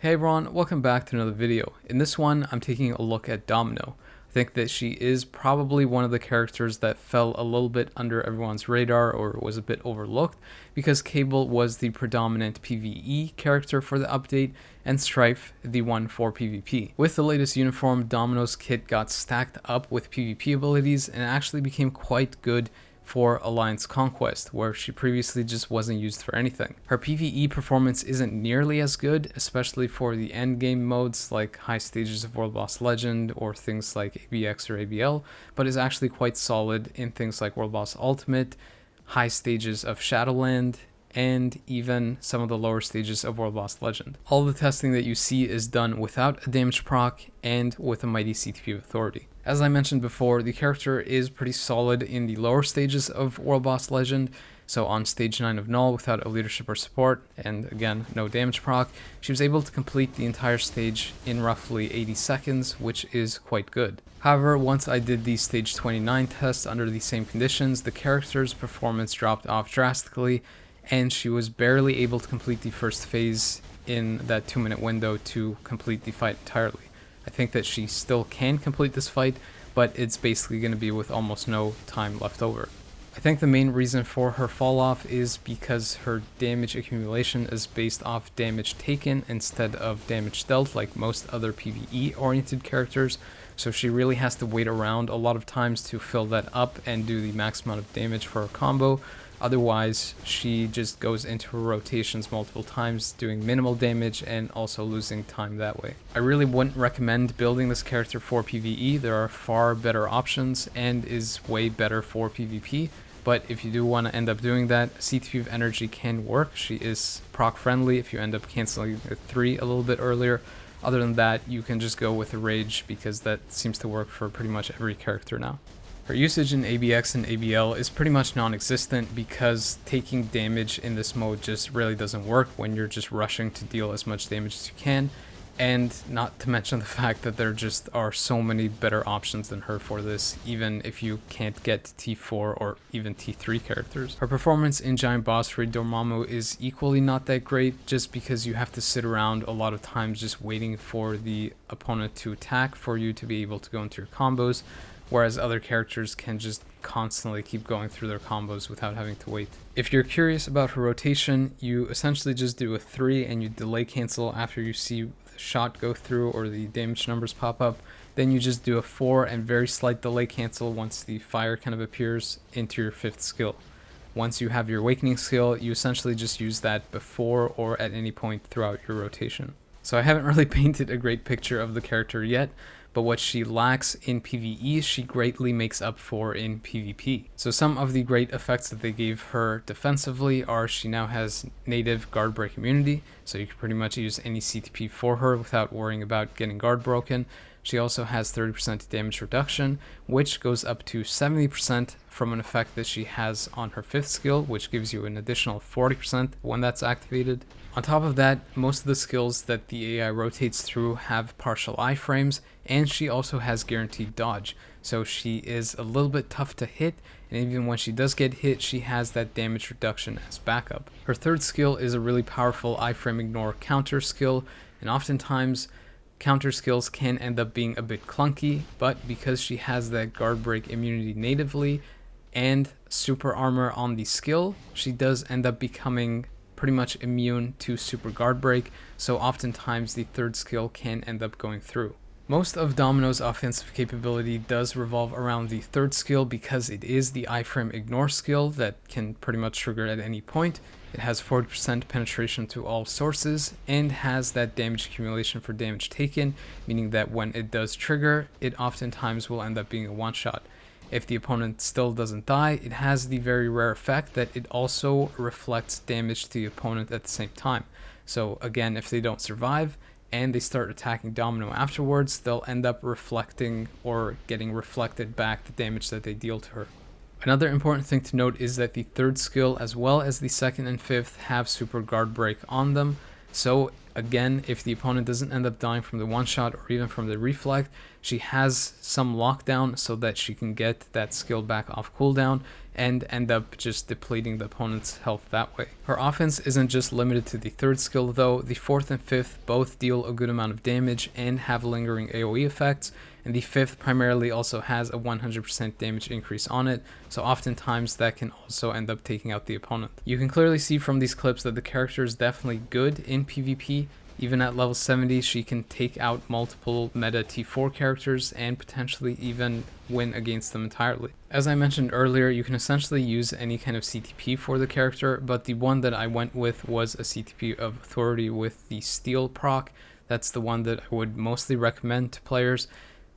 Hey everyone, welcome back to another video. In this one, I'm taking a look at Domino. I think that she is probably one of the characters that fell a little bit under everyone's radar or was a bit overlooked because Cable was the predominant PvE character for the update and Strife the one for PvP. With the latest uniform, Domino's kit got stacked up with PvP abilities and actually became quite good for Alliance Conquest, where she previously just wasn't used for anything. Her PvE performance isn't nearly as good, especially for the endgame modes like high stages of World Boss Legend or things like ABX or ABL, but is actually quite solid in things like World Boss Ultimate, high stages of Shadowland, and even some of the lower stages of World Boss Legend. All the testing that you see is done without a damage proc and with a mighty CTP of authority. As I mentioned before, the character is pretty solid in the lower stages of World Boss Legend, so on stage 9 of Null without a leadership or support, and again, no damage proc, she was able to complete the entire stage in roughly 80 seconds, which is quite good. However, once I did the stage 29 test under the same conditions, the character's performance dropped off drastically, and she was barely able to complete the first phase in that 2-minute window to complete the fight entirely. I think that she still can complete this fight, but it's basically going to be with almost no time left over. I think the main reason for her fall off is because her damage accumulation is based off damage taken instead of damage dealt like most other PvE oriented characters, so she really has to wait around a lot of times to fill that up and do the max amount of damage for her combo. Otherwise, she just goes into her rotations multiple times, doing minimal damage and also losing time that way. I really wouldn't recommend building this character for PvE. There are far better options and is way better for PvP. But if you do want to end up doing that, CTP of Energy can work. She is proc friendly if you end up canceling the 3 a little bit earlier. Other than that, you can just go with a Rage because that seems to work for pretty much every character now. Her usage in ABX and ABL is pretty much non-existent because taking damage in this mode just really doesn't work when you're just rushing to deal as much damage as you can, and not to mention the fact that there just are so many better options than her for this, even if you can't get T4 or even T3 characters. Her performance in Giant Boss Raid Dormammu is equally not that great just because you have to sit around a lot of times just waiting for the opponent to attack for you to be able to go into your combos, whereas other characters can just constantly keep going through their combos without having to wait. If you're curious about her rotation, you essentially just do a 3 and you delay cancel after you see the shot go through or the damage numbers pop up. Then you just do a 4 and very slight delay cancel once the fire kind of appears into your 5th skill. Once you have your awakening skill, you essentially just use that before or at any point throughout your rotation. So I haven't really painted a great picture of the character yet, but what she lacks in PvE, she greatly makes up for in PvP. So some of the great effects that they gave her defensively are she now has native guard break immunity, so you can pretty much use any CTP for her without worrying about getting guard broken. She also has 30% damage reduction, which goes up to 70% from an effect that she has on her 5th skill, which gives you an additional 40% when that's activated. On top of that, most of the skills that the AI rotates through have partial iframes, and she also has guaranteed dodge, so she is a little bit tough to hit, and even when she does get hit, she has that damage reduction as backup. Her 3rd skill is a really powerful iframe ignore counter skill, and oftentimes counter skills can end up being a bit clunky, but because she has that guard break immunity natively and super armor on the skill, she does end up becoming pretty much immune to super guard break, so oftentimes the 3rd skill can end up going through. Most of Domino's offensive capability does revolve around the 3rd skill because it is the iframe ignore skill that can pretty much trigger at any point. It has 40% penetration to all sources and has that damage accumulation for damage taken, meaning that when it does trigger, it oftentimes will end up being a one-shot. If the opponent still doesn't die, it has the very rare effect that it also reflects damage to the opponent at the same time. So again, if they don't survive and they start attacking Domino afterwards, they'll end up reflecting or getting reflected back the damage that they deal to her. Another important thing to note is that the 3rd skill as well as the 2nd and 5th have super guard break on them, so Again, if the opponent doesn't end up dying from the one shot or even from the reflect, she has some lockdown so that she can get that skill back off cooldown and end up just depleting the opponent's health that way. Her offense isn't just limited to the third skill though. The fourth and fifth both deal a good amount of damage and have lingering AoE effects, and the fifth primarily also has a 100% damage increase on it, so oftentimes that can also end up taking out the opponent. You can clearly see from these clips that the character is definitely good in PvP. Even at level 70, she can take out multiple meta T4 characters and potentially even win against them entirely. As I mentioned earlier, you can essentially use any kind of CTP for the character, but the one that I went with was a CTP of Authority with the Steel proc. That's the one that I would mostly recommend to players,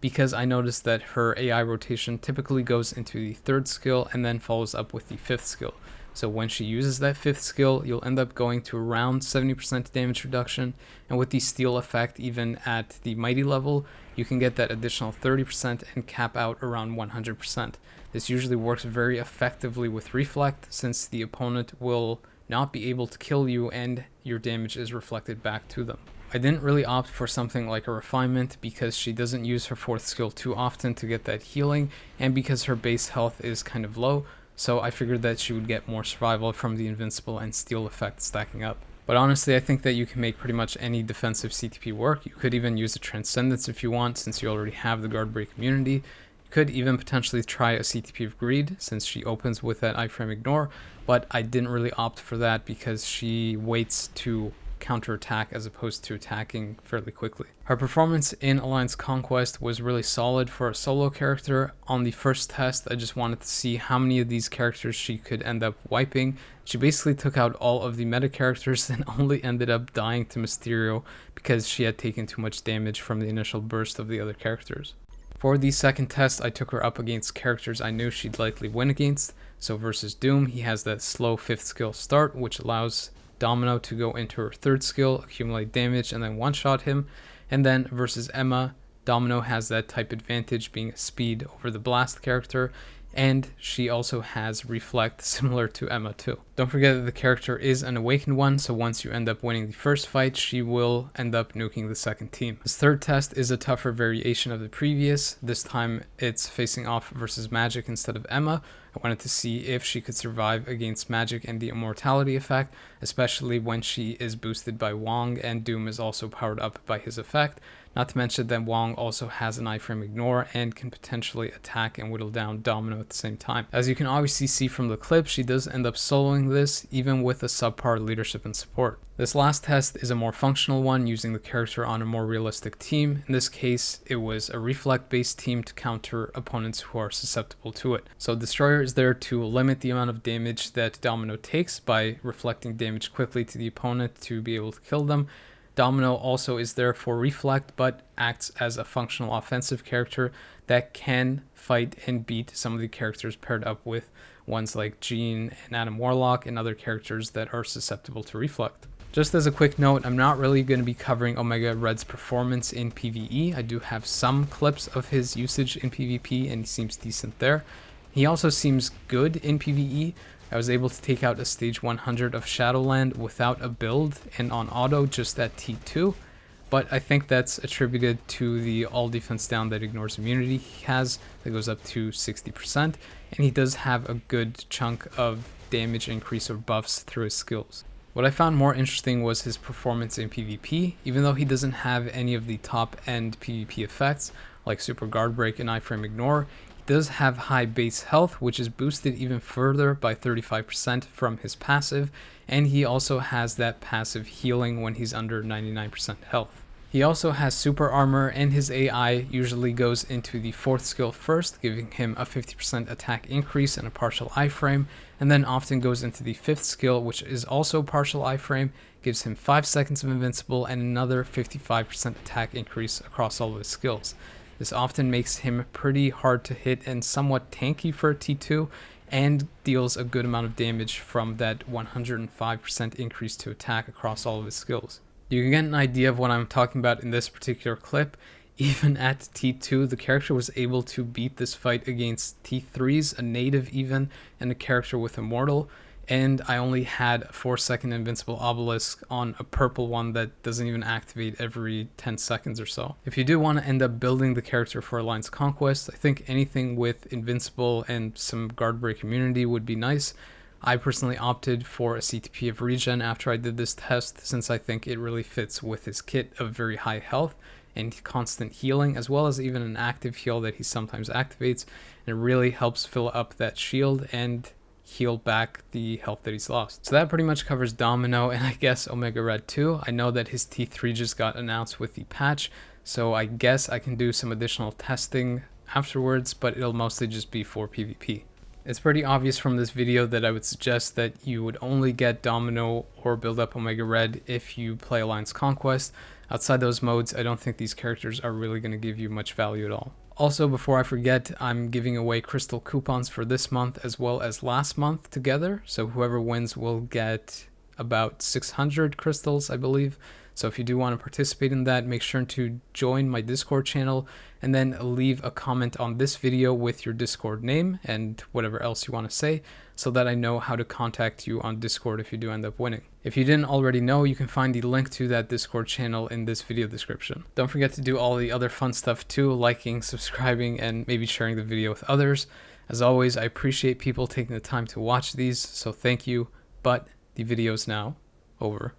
because I noticed that her AI rotation typically goes into the third skill and then follows up with the fifth skill. So when she uses that fifth skill, you'll end up going to around 70% damage reduction, and with the Steel effect, even at the Mighty level, you can get that additional 30% and cap out around 100%. This usually works very effectively with Reflect, since the opponent will not be able to kill you and your damage is reflected back to them. I didn't really opt for something like a Refinement because she doesn't use her fourth skill too often to get that healing, and because her base health is kind of low, so I figured that she would get more survival from the Invincible and Steel effect stacking up. But honestly, I think that you can make pretty much any defensive CTP work. You could even use a Transcendence if you want, since you already have the Guard Break immunity. You could even potentially try a CTP of Greed, since she opens with that iframe ignore, but I didn't really opt for that because she waits to counterattack as opposed to attacking fairly quickly. Her performance in Alliance Conquest was really solid for a solo character. On the first test, I just wanted to see how many of these characters she could end up wiping. She basically took out all of the meta characters and only ended up dying to Mysterio because she had taken too much damage from the initial burst of the other characters. For the second test, I took her up against characters I knew she'd likely win against. So versus Doom, he has that slow fifth skill start, which allows Domino to go into her third skill, accumulate damage, and then one-shot him. And then versus Emma, Domino has that type advantage, being a speed over the blast character, and she also has Reflect, similar to Emma too. Don't forget that the character is an awakened one, so once you end up winning the first fight, she will end up nuking the second team. This third test is a tougher variation of the previous. This time it's facing off versus Magic instead of Emma. I wanted to see if she could survive against Magic and the Immortality effect, especially when she is boosted by Wong and Doom is also powered up by his effect. Not to mention that Wong also has an iframe ignore and can potentially attack and whittle down Domino at the same time. As you can obviously see from the clip, she does end up soloing this, even with a subpar leadership and support. This last test is a more functional one, using the character on a more realistic team. In this case, it was a Reflect-based team to counter opponents who are susceptible to it. So Destroyer is there to limit the amount of damage that Domino takes by reflecting damage quickly to the opponent to be able to kill them. Domino also is there for Reflect, but acts as a functional offensive character that can fight and beat some of the characters paired up with ones like Jean and Adam Warlock and other characters that are susceptible to Reflect. Just as a quick note, I'm not really going to be covering Omega Red's performance in PvE. I do have some clips of his usage in PvP and he seems decent there. He also seems good in PvE. I was able to take out a stage 100 of Shadowland without a build and on auto just at T2, but I think that's attributed to the all defense down that ignores immunity he has that goes up to 60%, and he does have a good chunk of damage increase or buffs through his skills. What I found more interesting was his performance in PvP. Even though he doesn't have any of the top end PvP effects like Super Guard Break and iframe ignore, does have high base health, which is boosted even further by 35% from his passive, and he also has that passive healing when he's under 99% health. He also has super armor, and his AI usually goes into the fourth skill first, giving him a 50% attack increase and a partial iframe, and then often goes into the fifth skill, which is also partial iframe, gives him 5 seconds of invincible and another 55% attack increase across all of his skills. This often makes him pretty hard to hit and somewhat tanky for a T2, and deals a good amount of damage from that 105% increase to attack across all of his skills. You can get an idea of what I'm talking about in this particular clip. Even at T2, the character was able to beat this fight against T3s, a native even, and a character with Immortal. and I only had a 4-second invincible obelisk on a purple one that doesn't even activate every 10 seconds or so. If you do want to end up building the character for Alliance Conquest, I think anything with invincible and some guard break immunity would be nice. I personally opted for a CTP of regen after I did this test, since I think it really fits with his kit of very high health and constant healing, as well as even an active heal that he sometimes activates, and it really helps fill up that shield and heal back the health that he's lost. So that pretty much covers Domino, and I guess Omega Red too. I know that his T3 just got announced with the patch, so I guess I can do some additional testing afterwards, but it'll mostly just be for PvP. It's pretty obvious from this video that I would suggest that you would only get Domino or build up Omega Red if you play Alliance Conquest. Outside those modes, I don't think these characters are really going to give you much value at all. Also, before I forget, I'm giving away crystal coupons for this month as well as last month together. So whoever wins will get about 600 crystals, I believe. So if you do want to participate in that, make sure to join my Discord channel and then leave a comment on this video with your Discord name and whatever else you want to say, so that I know how to contact you on Discord if you do end up winning. If you didn't already know, you can find the link to that Discord channel in this video description. Don't forget to do all the other fun stuff too, liking, subscribing, and maybe sharing the video with others. As always, I appreciate people taking the time to watch these, so thank you, but the video is now over.